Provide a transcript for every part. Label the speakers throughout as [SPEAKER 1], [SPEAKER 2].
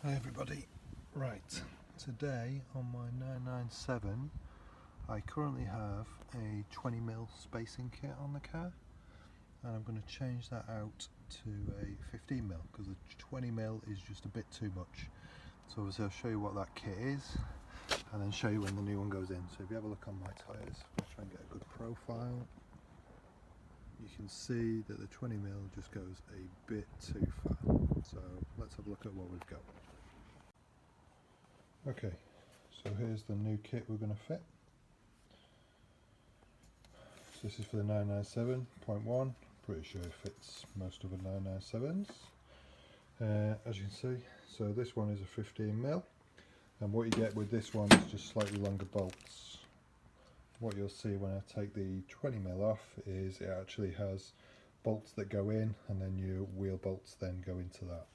[SPEAKER 1] Hi everybody. Right, today on my 997 I currently have a 20mm spacing kit on the car, and I'm going to change that out to a 15mm because the 20mm is just a bit too much. So obviously I'll show you what that kit is and then show you when the new one goes in. So if you have a look on my tyres, I'll try and get a good profile. You can see that the 20mm just goes a bit too far. So let's have a look at what we've got. Okay, so here's the new kit we're going to fit. So this is for the 997.1, pretty sure it fits most of the 997s. As you can see, so this one is a 15mm, and what you get with this one is just slightly longer bolts. What you'll see when I take the 20mm off is it actually has bolts that go in, and then your wheel bolts then go into that.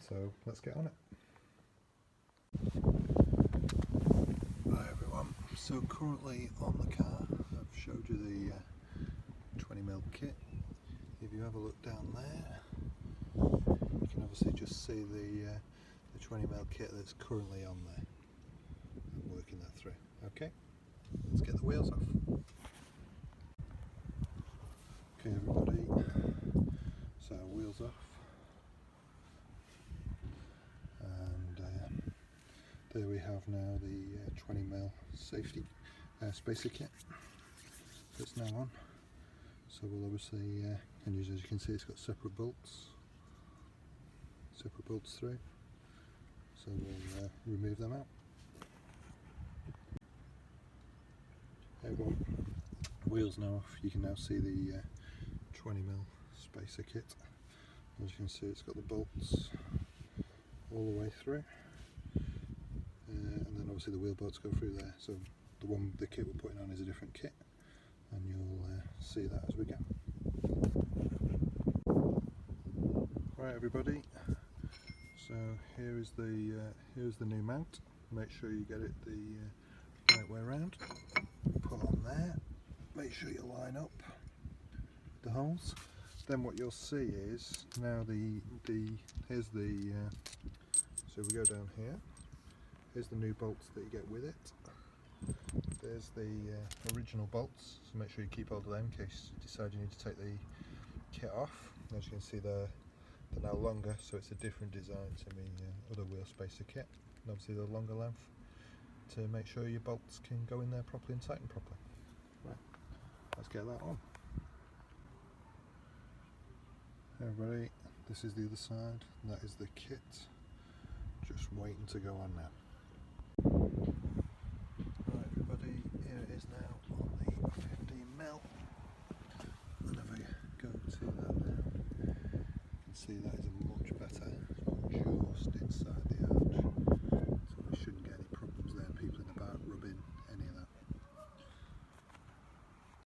[SPEAKER 1] So let's get on it. Right everyone, so currently on the car I've showed you the 20mm kit. If you have a look down there, you can obviously just see the 20mm kit that's currently on there. I'm working that through. Okay, let's get the wheels off. Okay everybody, so wheels off, and there we have now the 20mm safety spacer kit that's now on. So we'll obviously, and as you can see, it's got separate bolts through, so we'll remove them out. There we go. Wheels now off. You can now see the 20mm spacer kit. As you can see, it's got the bolts all the way through, and then obviously the wheel bolts go through there. So the kit we're putting on is a different kit, and you'll see that as we go. Right everybody, so here's the new mount. Make sure you get it the right way around. Put on there. Make sure you line up the holes. Then what you'll see is now here's the so we go down here. Here's the new bolts that you get with it. There's the original bolts, so make sure you keep hold of them in case you decide you need to take the kit off. As you can see, they're now longer, so it's a different design to the other wheel spacer kit, and obviously the longer length to make sure your bolts can go in there properly and tighten properly. Right, let's get that on. Everybody, this is the other side, and that is the kit, just waiting to go on now. Right everybody, here it is now on the 15mm, and if I go to that now, you can see that is a much better, just inside